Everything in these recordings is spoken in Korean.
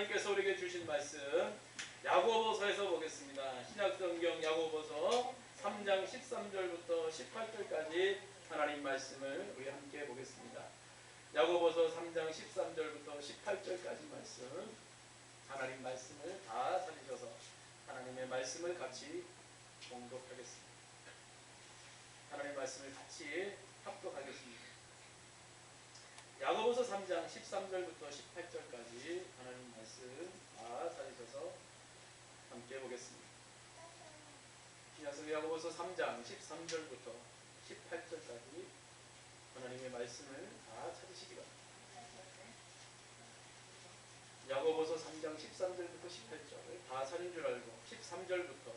하나님께서 우리에게 주신 말씀 야고보서에서 보겠습니다. 신약성경 야고보서 3장 13절부터 18절까지 하나님 말씀을 우리 함께 보겠습니다. 야고보서 3장 13절부터 18절까지 말씀, 하나님 말씀을 다 찾으셔서 하나님의 말씀을 같이 봉독하겠습니다. 하나님의 말씀을 같이 합독하겠습니다. 야고보서 3장 13절부터 18절까지 하나님 말씀 다 찾으셔서 함께 보겠습니다. 신약성경 야고보서 3장 13절부터 18절까지 하나님의 말씀을 다 찾으시기 바랍니다. 야고보서 3장 13절부터 18절 다 찾은 줄 알고 13절부터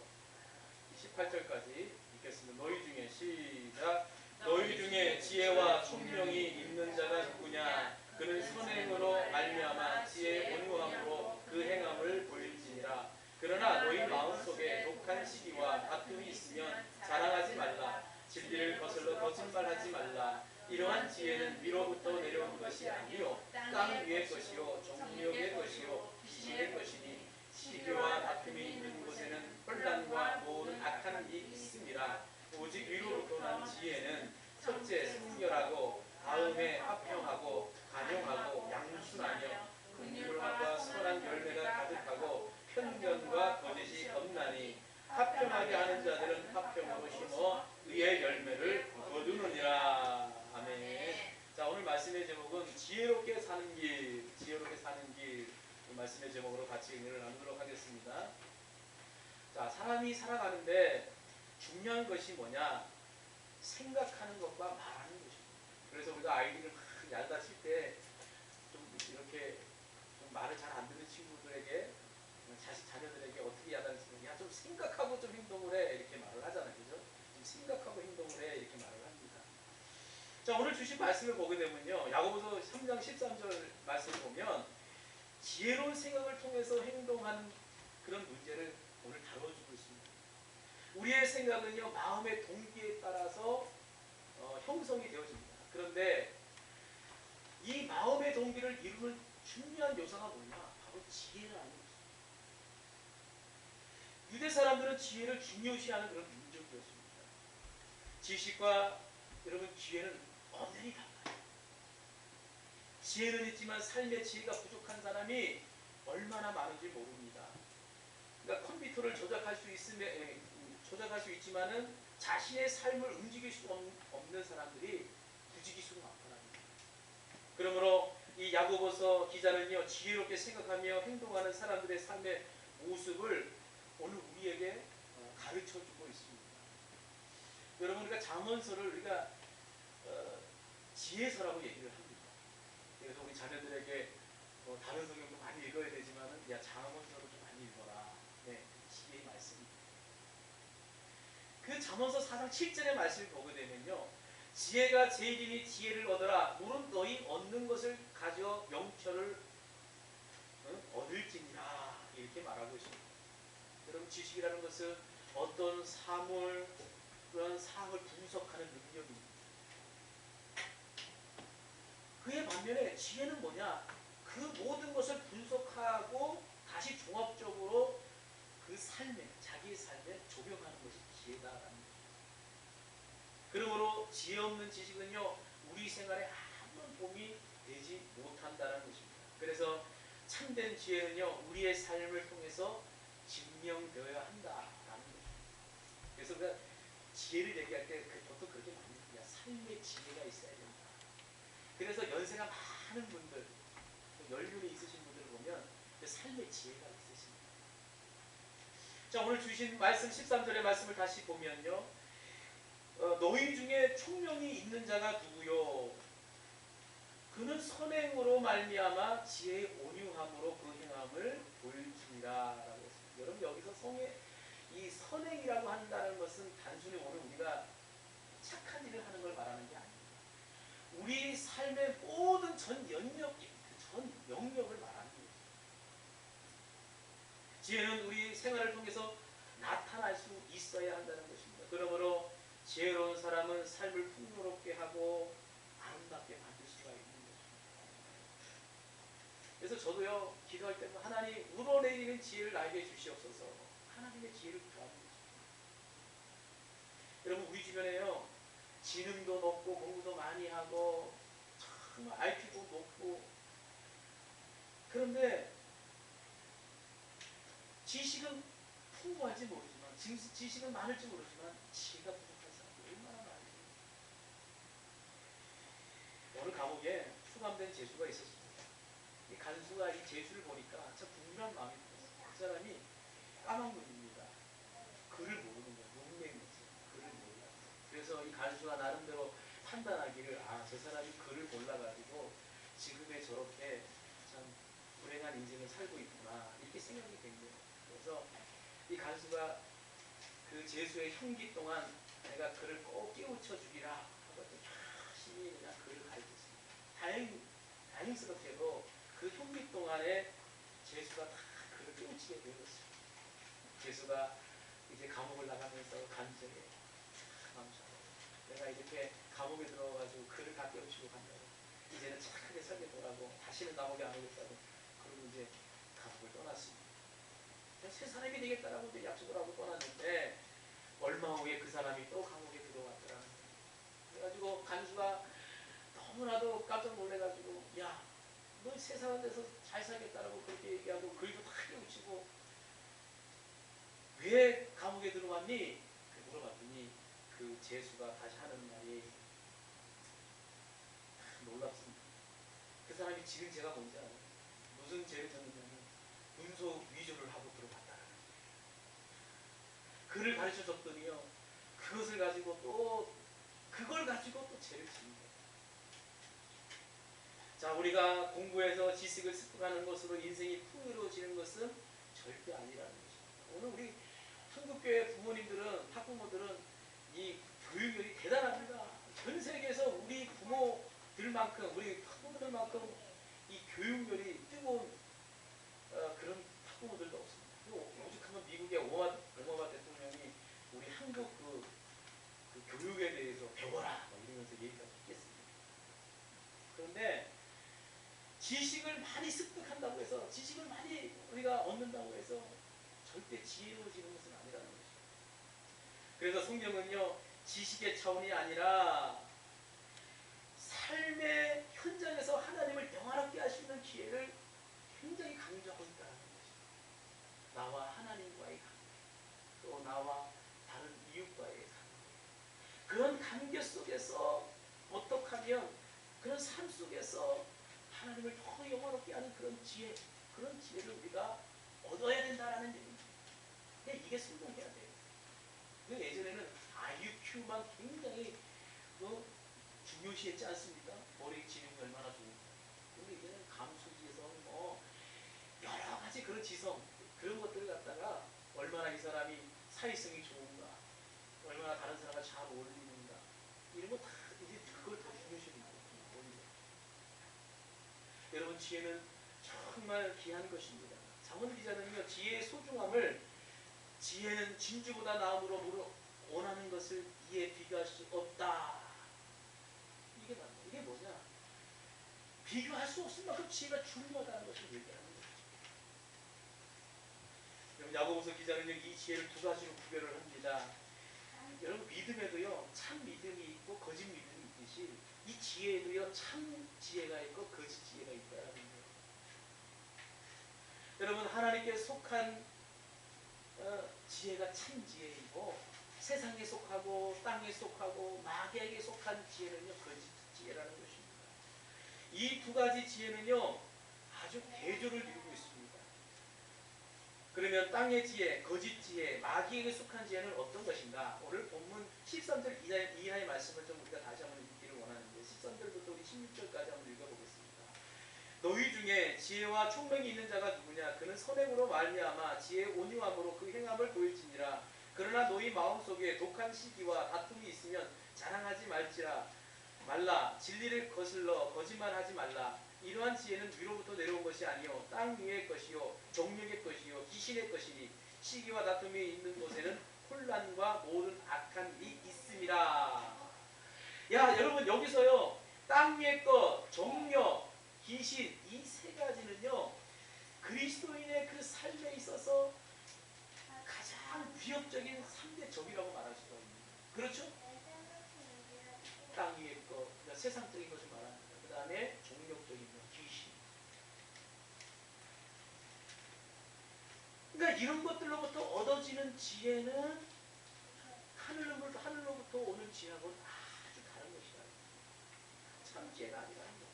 18절까지 읽겠습니다. 너희 중에 시작. 너희 중에 지혜와 총명이 있는 자가 누구냐? 그는 선행으로 말미암아 지혜의 온유함으로 그 행함을 보일지니라. 그러나 너희 마음속에 독한 시기와 다툼이 있으면 자랑하지 말라. 진리를 거슬러 거짓말하지 말라. 이러한 지혜는 위로부터 내려온 것이 아니요 땅 위의 것이요 정욕의 것이요 지혜의 것이니 시기와 다툼이 있는 곳에는 혼란과 모든 악한 일이 있습니다. 오직 위로부터 난 지혜는 첫째 순결하고 다음에 화평하고 간용하고 양순하며 긍휼함과 선한 열매가 가득하고 편견과 거짓이 없나니 화평하게 하는 자들은 화평으로 심어 의의 열매를 거두느니라. 아멘. 자, 오늘 말씀의 제목은 지혜롭게 사는 길, 지혜롭게 사는 길, 이 말씀의 제목으로 같이 은혜를 나누도록 하겠습니다. 자, 사람이 살아가는데 중요한 것이 뭐냐? 생각하는 것과 말하는 것입니다. 그래서 우리가 아이들을 막 얄다칠 때 좀 이렇게 좀 말을 잘 안 듣는 친구들에게, 자녀들에게 어떻게 야단치는 야, 좀 생각하고 좀 행동을 해, 이렇게 말을 하잖아요. 그죠? 좀 생각하고 행동을 해, 이렇게 말을 합니다. 자, 오늘 주신 말씀을 보게 되면요, 야고보서 3장 13절 말씀을 보면 지혜로운 생각을 통해서 행동하는 그런 문제를 오늘 다뤄주고 있습니다. 우리의 생각은요, 마음의 동기에 따라서 형성이 되어집니다. 그런데 이 마음의 동기를 이루는 중요한 요소가 뭐냐? 바로 지혜라는 것입니다. 유대 사람들은 지혜를 중요시하는 그런 민족이었습니다. 지식과 여러분 지혜는 엄연히 달라요. 지혜는 있지만 삶의 지혜가 부족한 사람이 얼마나 많은지 모릅니다. 그러니까 컴퓨터를 조작할 수 있지만은 자신의 삶을 움직일 수 없는 사람들이 부지기수가 많더랍니다. 그러므로 이 야고보서 기자는요, 지혜롭게 생각하며 행동하는 사람들의 삶의 모습을 오늘 우리에게 가르쳐주고 있습니다. 여러분, 우리가 잠언서를 우리가 지혜서라고 얘기를 합니다. 그래서 우리 자녀들에게 다른 성경도 많이 읽어야 되지만은 야, 잠언서를 좀 많이 읽어라. 네, 지혜의 말씀입니다. 그 잠언서 4장 7절의 말씀을 보게 되면요, 지혜가 제일이니 지혜를 얻어라. 물은 너희 얻는 것을 가져 명철을 얻을지니라. 이렇게 말하고 있습니다. 여러분, 지식이라는 것은 어떤 사물, 그런 사항을 분석하는 능력입니다. 그에 반면에 지혜는 뭐냐? 그 모든 것을 분석하고 다시 종합적으로 그 삶에, 자기의 삶에 적용하는 것이 지혜다라는 것입니다. 그러므로 지혜 없는 지식은요, 우리 생활에 아무런 도움이 되지 못한다는 것입니다. 그래서 참된 지혜는요, 우리의 삶을 통해서 증명되어야 한다라는 것입니다. 그래서 우리가 지혜를 얘기할 때 보통 그렇게 많이 얘기해요. 삶의 지혜가 있어야 된다. 그래서 연세가 많은 분들, 연륜이 있으신 분들을 보면 그 삶의 지혜가 있으십니다. 자, 오늘 주신 말씀 13절의 말씀을 다시 보면요, 너희 중에 총명이 있는 자가 누구요? 그는 선행으로 말미암아 지혜의 온유함으로 그 행함을 보일지니라 라고 했습니다. 여러분, 여기서 이 선행이라고 한다는 것은 단순히 오늘 우리가 착한 일을 하는 걸 말하는 게 아닙니다. 우리 삶의 모든 전 영역을 말하는 거예요. 지혜는 우리 생활을 통해서 나타날 수 있어야 한다는 것입니다. 그러므로 지혜로운 사람은 삶을 풍요롭게 하고 아름답게 만들 수가 있는 것입니다. 그래서 저도요 기도할 때는 하나님 우러내리는 지혜를 나에게 주시옵소서. 하나님의 지혜를 구하는 거죠. 여러분 우리 주변에요 지능도 높고 공부도 많이 하고 정말 IQ도 높고 그런데 지식은 풍부할지 모르지만 지식은 많을지 모르지만 지혜가 부족한 사람이 얼마나 많은지. 어느 감옥에 수감된 죄수가 있었습니다. 이 간수가 이 죄수를 보니까 참 분분한 마음이 들었어요. 그 사람이 까만 눈입니다. 글을 모르는 거예요. 문맹이지. 글을 모르는 거예요. 그래서 이 간수가 나름대로 판단하기를 저 사람이 글을 몰라가지고 지금의 저렇게 참 불행한 인생을 살고 있구나 이렇게 생각이 된 거예요. 그래서 이 간수가 그 죄수의 형기 동안 내가 그를 꼭 깨우쳐 주리라 하고 열심히 그냥 그를 가르쳤습니다. 다행스럽게도 그 형기 동안에 죄수가 다 그를 깨우치게 되었어요. 죄수가 이제 감옥을 나가면서 간절히 내가 이렇게 감옥에 들어가가지고 그를 다 깨우치고 간다고 이제는 착하게 살겠더라고 다시는 감옥에 안 오겠다고 그러고 이제 감옥을 떠났습니다. 새 사람이 되겠다라고 이제 약속을 하고 떠났는데 얼마 후에 그 사람이 또 감옥에 들어왔더라는 거예요. 그래가지고 간수가 너무나도 깜짝 놀래가지고 야 너 새 사람 돼서 잘 살겠다라고 그렇게 얘기하고 글도 다 깨우치고 왜 감옥에 들어왔니? 물어봤더니 그 죄수가 다시 하는 말이 놀랍습니다. 그 사람이 지은 죄가 뭔지 알아요? 무슨 죄를 졌느냐면 문서 위조를 하고 들어갔다는 거예요. 글을 가르쳐 줬더니요 그것을 가지고 또 그걸 가지고 또 죄를 지은 거예요. 자, 우리가 공부해서 지식을 습득하는 것으로 인생이 풍요로워지는 것은 절대 아니라는 것입니다. 오늘 우리 한국교회 부모님들은 학부모들은 이 교육열이 대단합니다. 전 세계에서 우리 부모들만큼 우리 학부모들만큼 이 교육열이 뜨거운 그런 학부모들도 없습니다. 오죽하면 미국의 오바마 대통령이 우리 한국 그 교육에 대해서 배워라 이러면서 얘기가 있겠습니다. 그런데 지식을 많이 습득한다고 해서 지식을 많이 우리가 얻는다고 해서 절대 지혜로워지는 것은 아니라는 것입니다. 그래서 성경은요 지식의 차원이 아니라 삶의 현장에서 하나님을 영화롭게 할 수 있는 기회를 굉장히 강조하고 있다는 것입니다. 나와 하나님과의 관계, 또 나와 다른 이웃과의 관계, 그런 관계 속에서 어떻게 하면 그런 삶 속에서 하나님을 더 영화롭게 하는 그런 지혜, 그런 지혜를 우리가 얻어야 된다라는 얘기입니다. 이게 성공해야 돼요. 예전에는 IQ만 굉장히 중요시했지 않습니까? 머리 지능이 얼마나 좋은가. 근데 이제는 감수 지성, 여러 가지 그런 지성, 그런 것들을 갖다가 얼마나 이 사람이 사회성이 좋은가, 얼마나 다른 사람과 잘 어울리는가, 이런 거 다 이제 그걸 더 중요시하는 거예요. 여러분 지혜는 정말 귀한 것입니다. 잠언 기자는요 지혜의 소중함을 지혜는 진주보다 나음으로 원하는 것을 이에 비교할 수 없다. 이게 뭐냐? 비교할 수 없을 만큼 지혜가 중요하다는 것을 얘기하는 거죠. 야고보서 기자는 이 지혜를 두 가지로 구별을 합니다. 여러분 믿음에도요 참 믿음이 있고 거짓 믿음이 있듯이 이 지혜에도요 참 지혜가 있고 거짓 지혜가 있다라는 거예요. 여러분 하나님께 속한 지혜가 참 지혜이고 세상에 속하고 땅에 속하고 마귀에게 속한 지혜는요 거짓 지혜라는 것입니다. 이 두 가지 지혜는요 아주 대조를 이루고 있습니다. 그러면 땅의 지혜, 거짓 지혜, 마귀에게 속한 지혜는 어떤 것인가? 오늘 본문 13절 이하의 말씀을 좀 우리가 다시 한번 읽기를 원하는데 13절부터 우리 16절까지 한번 읽어보겠습니다. 너희 중에 지혜와 총명이 있는 자가 누구냐? 그는 선행으로 말미암아 지혜의 온유함으로 그 행함을 보일지니라. 그러나 너희 마음속에 독한 시기와 다툼이 있으면 자랑하지 말라. 진리를 거슬러 거짓말하지 말라. 이러한 지혜는 위로부터 내려온 것이 아니요 땅 위의 것이요 정력의 것이요 귀신의 것이니 시기와 다툼이 있는 곳에는 혼란과 모든 악한 일이 있음이라. 야 여러분 여기서요 땅 위의 것, 정력, 귀신, 이 세 가지는요 그리스도인의 그 삶에 있어서 가장 위협적인 3대 적이라고 말할 수가 있습니다. 그렇죠? 땅 위의 것, 그러니까 세상적인 것을 말합니다. 그 다음에 종력적인 것, 귀신. 그러니까 이런 것들로부터 얻어지는 지혜는 하늘로부터 오는 지혜하고는 아주 다른 것이다. 참 지혜가 아니라는 거.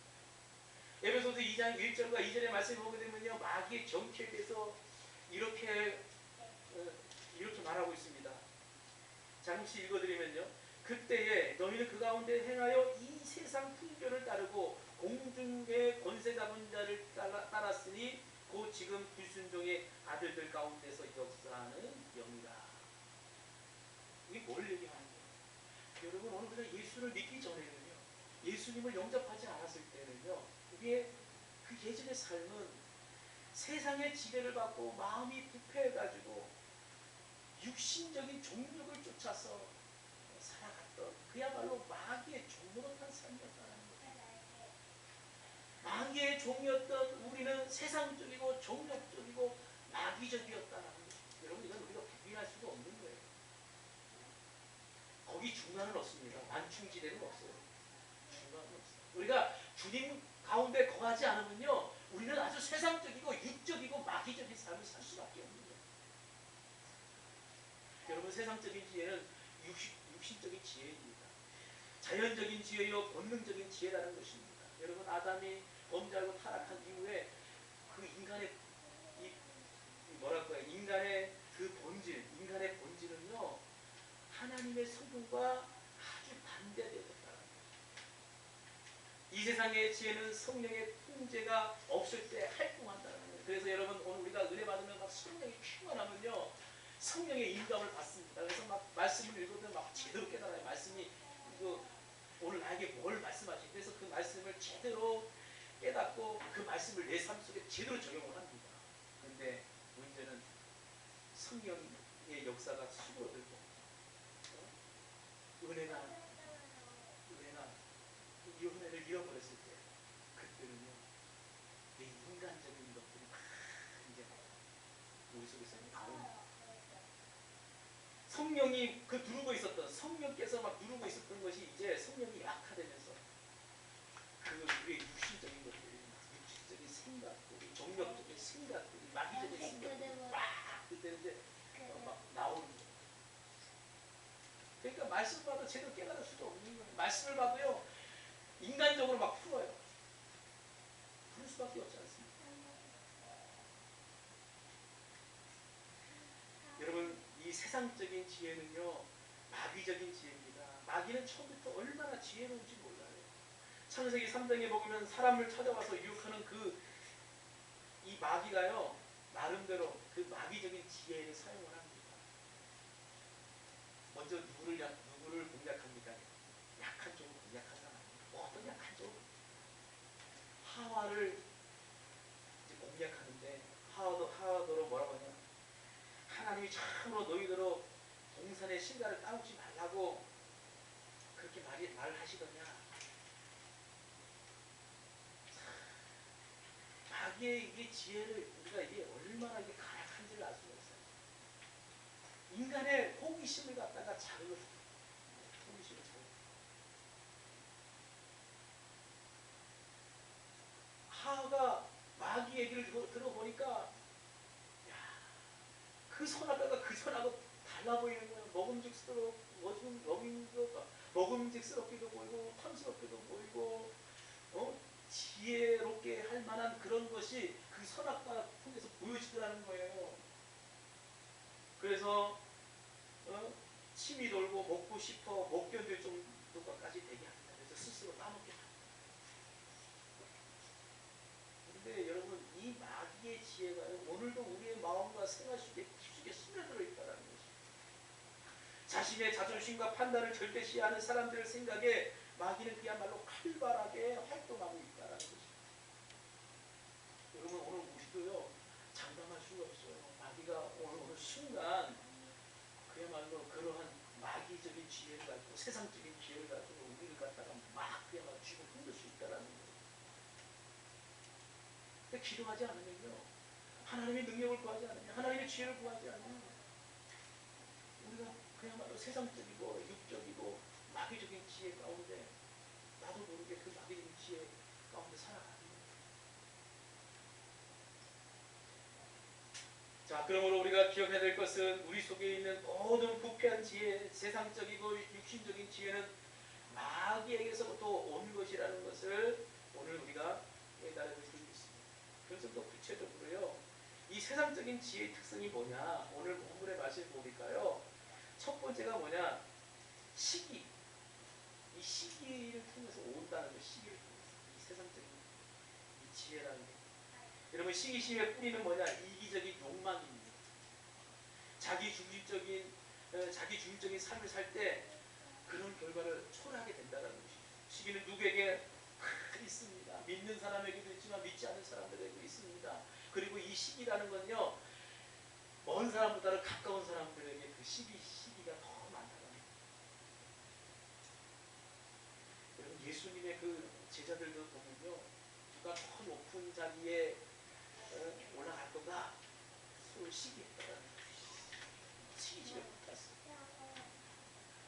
에베소서 2장 1절과 2절의 말씀을 보게 되면요 마귀의 정체에 대해서 이렇게 말하고 있습니다. 잠시 읽어드리면요. 그때에 너희는 그 가운데 행하여 이 세상 풍조를 따르고 공중의 권세 잡은 자를 따랐으니 곧 지금 불순종의 아들들 가운데서 역사하는 영이다. 이게 뭘 얘기하는 거예요? 여러분 오늘 그냥 예수를 믿기 전에는요. 예수님을 영접하지 않았을 때는요. 이게 그 예전의 삶은 세상의 지배를 받고 마음이 부패해가지고 육신적인 종력을 쫓아서 살아갔던 그야말로 마귀의 종노릇한 삶이었다는 거예요. 마귀의 종이었던 우리는 세상적이고 종력적이고 마귀적이었다는 거예요. 여러분 이건 우리가 부인할 수가 없는 거예요. 거기 중간은 없습니다. 완충지대는 없어요. 중간은 없어요. 우리가 주님 가운데 거하지 않으면요 우리는 아주 세상적이고 육적이고 마귀적인 삶을 살 수밖에 없는 거예요. 여러분 세상적인 지혜는 육신적인 지혜입니다. 자연적인 지혜요 본능적인 지혜라는 것입니다. 여러분 아담이 범죄하고 타락한 이후에 그 인간의 인간의 그 본질, 인간의 본질은요 하나님의 성품과 아주 반대되었다는 거예요. 이 세상의 지혜는 성령의 통제가 없을 때 활동한다는 거예요. 그래서 여러분 오늘 우리가 은혜 받으면 막 성령이 충만하면요 성령의 인감을 받습니다. 그래서 막 말씀을 읽어도 막 제대로 깨달아요. 말씀이 오늘 나에게 뭘 말씀하시지? 그래서 그 말씀을 제대로 깨닫고 그 말씀을 내 삶 속에 제대로 적용을 합니다. 그런데 문제는 성령의 역사가 수그러들고 은혜가 이 은혜를 잃어버렸을 때 그때는요 내 인간적인 것들이 막 이제 우리 속에서 나옵니다. 성령이 그 누르고 있었던 성령께서 막 누르고 있었던 것이 이제 성령이 약화되면서 그 우리의 육신적인 것들이 육신적인 생각들이 정력적인 생각들이 마귀적인 생각들이 막 그때 이제 막 나오는 거예요. 그러니까 말씀 봐도 제대로 깨달을 수도 없는 거예요. 말씀을 봐도요 인간적으로 막 풀어요. 그럴 수밖에 없지 않습니까? 여러분 이 세상적인 지혜는요 마귀적인 지혜입니다. 마귀는 처음부터 얼마나 지혜로운지 몰라요. 창세기 3장에 보면 사람을 찾아와서 유혹하는 이 마귀가요 나름대로 그 마귀적인 지혜를 사용을 합니다. 먼저 누구를 공략합니까? 약한 쪽을 공략하잖아요. 어떤 약한 쪽? 하와를 이제 공략하는데 하와더러 뭐라고 하냐? 하나님이 참으로 너희들로 동산의 실과를 따먹지 말라고 그렇게 말하시더냐? 마귀의 이게 지혜를 우리가 이게 얼마나 이게 가락한지를 알 수가 있어요. 인간의 호기심을 갖다가 자극을 호기심을 자극. 하와가 마귀 얘기를 들어보니까 그 선악과가 그 선하고 달라 보이는 거예요. 먹음직스럽기도 보이고 탐스럽기도 보이고 지혜롭게 할 만한 그런 것이 그 선악과 통해서 보여지더라는 거예요. 그래서 침이 돌고 먹고 싶어 못 견딜 정도까지 되게 합니다. 그래서 스스로 따먹게 합니다. 그런데 여러분 이 마귀의 지혜가 오늘도 우리의 마음과 생활 속에 깊숙이 스며들어 있다는 것입니다. 자신의 자존심과 판단을 절대시하는 사람들을 생각에 마귀는 그야말로 활발하게 활동하고 있다는 것입니다. 여러분 오늘 우리도요 장담할 수가 없어요. 마귀가 오늘 순간 그야말로 그러한 마귀적인 지혜를 가지고 세상적인 지혜를 가지고 우리를 갖다가 막 그야말로 쥐고 흔들 수 있다는 거예요. 기도하지 않으면요, 하나님의 능력을 구하지 않으면, 하나님의 지혜를 구하지 않으면 우리가 그야말로 세상적이고 육적이고 마귀적인 지혜 가운데 나도 모르게 그 마귀적인 지혜 가운데 살아가는 거예요. 자, 그러므로 우리가 기억해야 될 것은 우리 속에 있는 모든 부패한 지혜, 세상적이고 육신적인 지혜는 마귀에게서부터 온 것이라는 것을 오늘 우리가 깨달을 수 있습니다. 그래서 더 구체적으로요, 이 세상적인 지혜의 특성이 뭐냐, 오늘 본문의 말씀을 보니까요, 첫 번째가 뭐냐, 시기. 이 시기를 통해서 온다는 거, 시기를 통해서. 이 세상적인 이 지혜라는 게. 여러분, 시기심의 뿌리는 뭐냐, 이기적인 욕망입니다. 자기중심적인 삶을 살 때 그런 결과를 초래하게 된다는 것이죠. 시기는 누구에게 있습니다. 믿는 사람에게도 있지만 믿지 않는 사람들에게도 있습니다. 그리고 이 시기라는 건요, 먼 사람보다는 가까운 사람들에게 그 시기가 더 많다는 거예요. 여러분, 예수님의 그 제자들도 보면요, 누가 더 높은 자리에 올라갈 건가? 서로 시기했다는 거예요. 시기를 못했어요.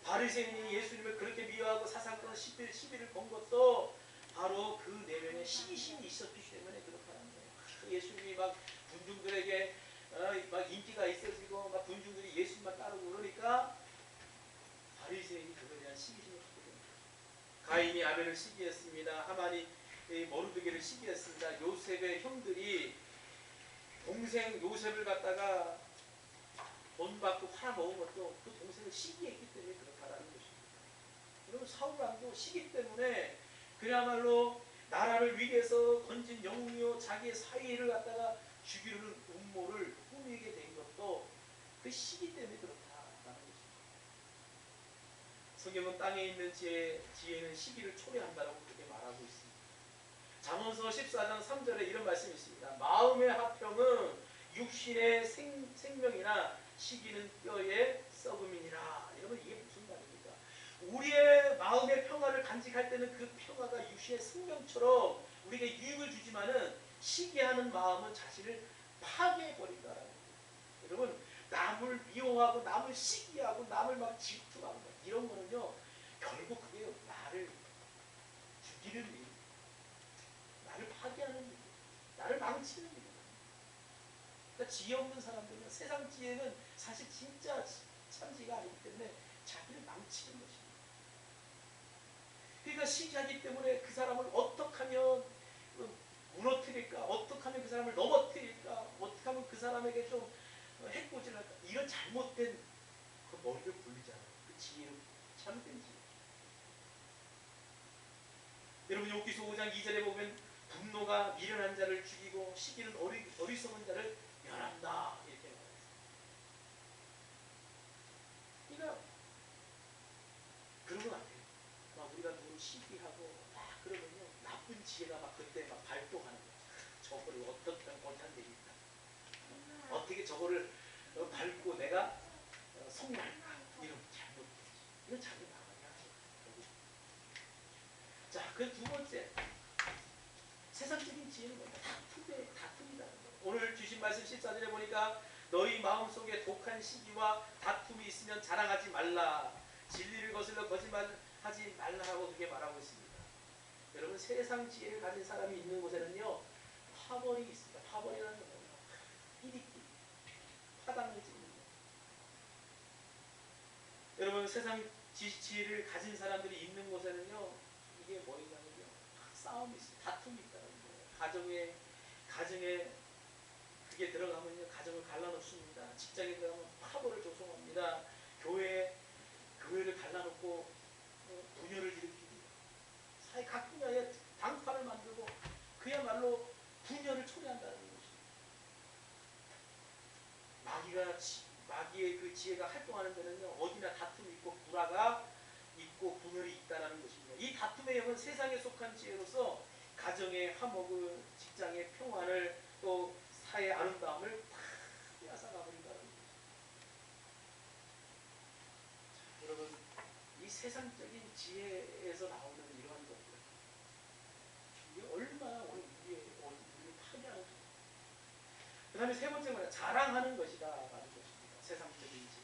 바리새인이 예수님을 그렇게 미워하고 사상권 시비를 건 것도 바로 그 내면에 시기심이 있었기 때문에 그렇다는 거예요. 예수님이 막 군중들에게 막 인기가 있어지고 막 군중들이 예수님만 따르고 그러니까 바리새인이 그거에 대한 시기심을 갖게 됩니다. 가인이 아벨을 시기했습니다. 하만이 모르드게를 시기했습니다. 요셉의 형들이 동생 요셉을 갖다가 돈 받고 팔아먹은 것도 그 동생을 시기했기 때문에 그렇다라는 것입니다. 여러분, 사울 왕도 시기 때문에 그야말로 나라를 위해서 건진 영웅이요 자기의 사위를 갖다가 죽이려는 음모를 꾸미게 된 것도 그 시기 때문에 그렇다라는 것입니다. 성경은 땅에 있는 지혜는 시기를 초래한다라고 그렇게 말하고 있습니다. 잠언서 14장 3절에 이런 말씀이 있습니다. 마음의 화평은 육신의 생명이나 시기는 뼈의 썩음이니라. 여러분, 이게 무슨 말입니까? 우리의 마음의 평화를 간직할 때는 그 평화가 육신의 생명처럼 우리에게 유익을 주지만은 시기하는 마음은 자신을 파괴해버린다라는 거예요. 여러분, 남을 미워하고 남을 시기하고 남을 막 질투하고 이런 거는요, 결국 그게 나를 죽이는 일, 나를 파괴하는 일, 나를 망치는 일. 그러니까 지혜 없는 사람들은, 세상 지혜는 사실 진짜 참지가 아니기 때문에 자기를 망치는 것입니다. 그러니까 시기하기 때문에 그 사람을 어떻게 하면 무너뜨릴까, 어떻게 하면 그 사람을 넘어뜨릴까, 어떻게 하면 그 사람에게 좀 해코지를 할까, 이런 잘못된 그 머리를 굴리잖아요. 그 지혜로, 잘못된 지혜. 여러분, 욥기서 5장 2절에 보면 분노가 미련한 자를 죽이고 시기는 어리석은 자를 멸한다, 이렇게 말했어요. 그러니까 그러면 안 돼요. 막 우리가 누구 시기하고 막 그러면요, 나쁜 지혜가 막 그때 막 발동하는 거예요. 저거를 어떻게 하면 못한 되겠다, 어떻게 저거를 밟고 내가 성공할까, 이런 잘못되지. 이건 자기 나가게 하죠. 자, 그 두 번째, 세상적인 지혜는 뭐냐? 다툼이다. 오늘 주신 말씀 14절에 보니까 너희 마음속에 독한 시기와 다툼이 있으면 자랑하지 말라. 진리를 거슬러 거짓말하지 말라라고 그렇게 말하고 있습니다. 여러분, 세상 지혜를 가진 사람이 있는 곳에는요, 파벌이 있습니다. 파벌이라는 건 뭐냐? 끼리끼리 파당을 짓는 거. 여러분, 세상 지혜를 가진 사람들이 있는 곳에는요, 이게 뭐냐면요, 싸움이 있습니다. 다툼이 있다는 거예요. 가정에 그게 들어가면요, 가정을 갈라놓습니다. 직장에 들어가면 파벌을 조성합니다. 교회를 갈라놓고 분열을 일으킵니다. 사회 각 분야에 당파를 만들고 그야말로 분열을 초래한다는 것입니다. 마귀의 그 지혜가 활동하는 데는요, 어디나 다툼이 있고 불화가 있고 분열이 있다는 것입니다. 이 다툼의 영은 세상에 속한 지혜로서 가정의 화목을, 직장의 평안을, 또 사회의 아름다움을 다 빼앗아가 버린다는 것입니다. 여러분, 이 세상적인 지혜에서 나오는 이러한 것들, 이게 얼마나 오늘 우리를 파괴하는 그 다음에 세 번째 뭐냐? 자랑하는 것이다 라는 것입니다. 세상적인 지혜.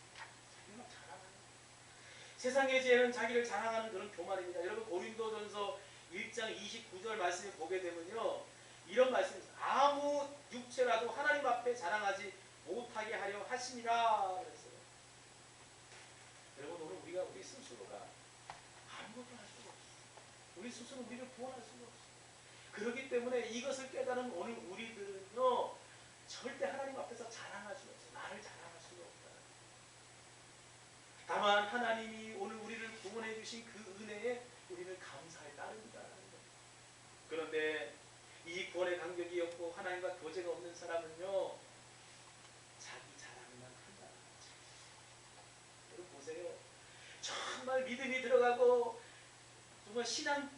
자기가 자랑하는 것. 세상의 지혜는 자기를 자랑하는 그런 교만입니다. 여러분 고린도전서 1장 29절 말씀을 보게 되면요, 이런 말씀입니다. 아무 육체라도 하나님 앞에 자랑하지 못하게 하려 하심이라 그랬어요. 여러분 오늘 우리가 우리 스스로가 아무것도 할 수가 없어요. 우리 스스로 우리를 구원할 수가 없어요. 그렇기 때문에 이것을 깨달은 오늘 우리들은요, 절대 하나님 앞에서 자랑할 수가 없어요. 나를 자랑할 수가 없다. 다만 하나님이 오늘 우리를 구원해 주신 그 은혜에 우리는 감사에 따릅니다. 그런데 이 구원의 간격이 없고 하나님과 교제가 없는 사람은요, 자기 자랑만 한다. 여러분 보세요. 정말 믿음이 들어가고 정말 신앙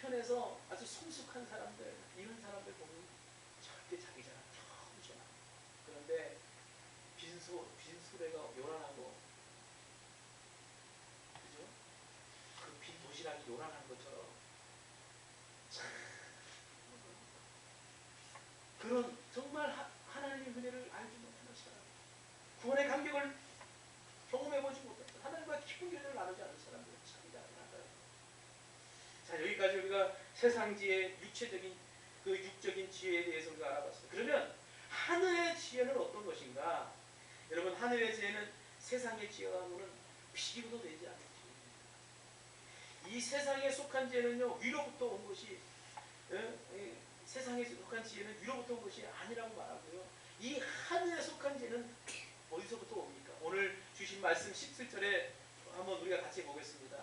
편에서 아주 성숙한 사람들, 이런 사람들 보면 절대 자기 자랑 엄청 많아요. 그런데 빈수레가 요란하고, 그죠? 그 빈 도시락이 요란한 것처럼 그런 정말 하나님의 은혜를 알지 못하는 사람, 구원의 감격을 경험해보지 못했다, 하나님과 깊은 교제를 나누지 않은 사람들은 자기 자랑을 한다. 자, 여기까지 우리가 세상 지혜, 육체적인 그 육적인 지혜에 대해서 우리가 알아봤습니다. 그러면 하늘의 지혜는 어떤 것인가? 여러분, 하늘의 지혜는 세상의 지혜와는 비교도 되지 않는 지혜입니다. 이 세상에 속한 지혜는요, 위로부터 온 것이, 세상에 속한 지혜는 위로부터 온 것이 아니라고 말하고요, 이 하늘에 속한 지혜는 어디서부터 옵니까? 오늘 주신 말씀 17절에 한번 우리가 같이 보겠습니다.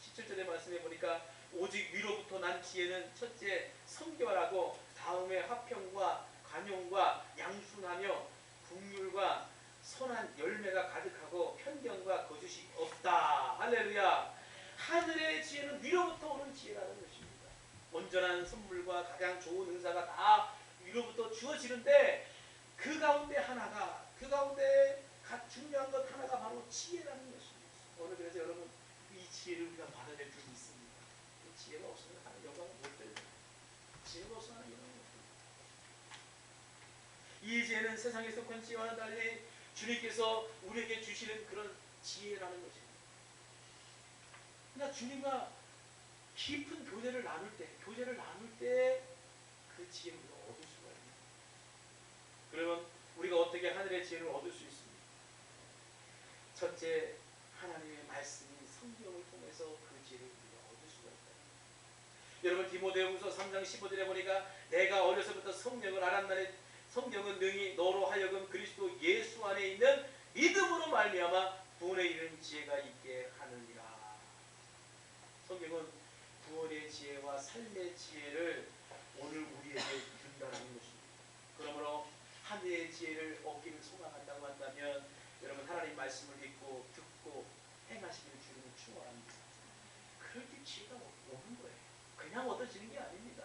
17절의 말씀에 보니까 오직 위로부터 난 지혜는 첫째 성결하고, 다음에 화평과 관용과 양순하며 긍휼과 선한 열매가 가득하고 편견과 거짓이 없다. 할렐루야. 하늘의 지혜는 위로부터 오는 지혜라는 것입니다. 온전한 선물과 가장 좋은 은사가 다 위로부터 주어지는데, 그 가운데 하나가, 그 가운데 중요한 것 하나가 바로 지혜라는 것입니다. 오늘 그래서 여러분, 이 지혜를 우리가 받아낼 줄 믿습니다. 그 지혜가 없으면 하는 영광을 못 됩니다. 지혜가 없으면 하는 영광을 못 됩니다. 이 지혜는 세상에 속한 지혜와는 달리 주님께서 우리에게 주시는 그런 지혜라는 것입니다. 그러니까 주님과 깊은 교제를 나눌 때 그 지혜를 우리가 얻을 수가 있습니다. 그러면 우리가 어떻게 하늘의 지혜를 얻을 수 있습니까? 첫째, 하나님의 말씀인 성경을 통해서 그 지혜를 우리가 얻을 수가 있다. 여러분, 디모데후서 3장 15절에 보니까 내가 어려서부터 성령을 알았나니 성경은 능히 너로 하여금 그리스도 예수 안에 있는 믿음으로 말미암아 구원에 이르는 지혜가 있게 하느니라. 성경은 구원의 지혜와 삶의 지혜를 오늘 우리에게 준다는 것입니다. 그러므로 하늘의 지혜를 얻기를 소망한다고 한다면 여러분, 하나님 말씀을 믿고 듣고 행하시기를 주님은 축원합니다. 그럴 때 지혜가 오는 거예요. 그냥 얻어지는 게 아닙니다.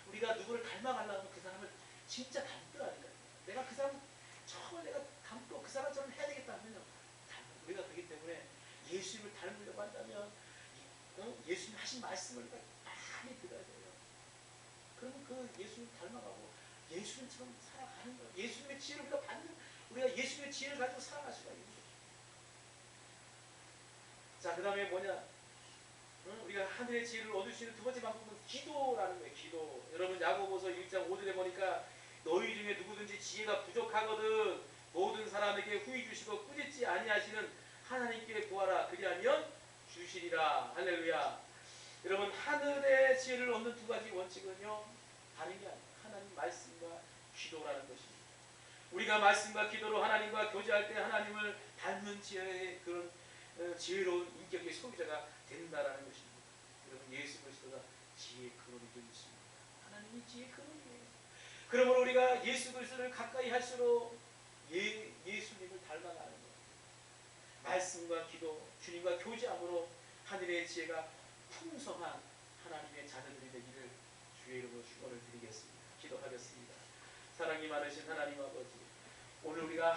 우리가 누구를 닮아가려고 하면 그 사람을 진짜 닮더라니까요. 내가 그 사람 정말 내가 닮고 그 사람처럼 해야 되겠다 하면 우리가 그렇기 때문에 예수님을 닮으려고 한다면 예수님 하신 말씀을 많이 들어야 돼요. 그러면 그 예수님 닮아가고 예수님처럼 살아가는 거예요. 예수님의 지혜를 우리가 받는, 우리가 예수님의 지혜를 가지고 살아갈 수가 있는 거죠. 자, 그 다음에 뭐냐? 우리가 하늘의 지혜를 얻을 수 있는 두 번째 방법은 기도라는 거예요. 기도. 여러분, 야고보서 1장 5절에 보니까 너희 중에 누구든지 지혜가 부족하거든 모든 사람에게 후히 주시고 꾸짖지 아니하시는 하나님께 구하라. 그리하면 주시리라. 할렐루야. 여러분, 하늘의 지혜를 얻는 두 가지 원칙은요, 다른 게 아니에요. 하나님 말씀과 기도라는 것입니다. 우리가 말씀과 기도로 하나님과 교제할 때 하나님을 닮는 지혜의 그런 지혜로운 인격의 소유자가 된다라는 것입니다. 여러분, 예수 그리스도가 지혜의 근원이 되어 있습니다. 하나님이 지혜의 근원이에요. 그러므로 우리가 예수 그리스도를 가까이 할수록 예수님을 닮아가는 거예요. 말씀과 기도, 주님과 교제함으로 하늘의 지혜가 풍성한 하나님의 자녀들이 되기를 주의 이름으로 축원을 드리겠습니다. 기도하겠습니다. 사랑이 많으신 하나님 아버지, 오늘 우리가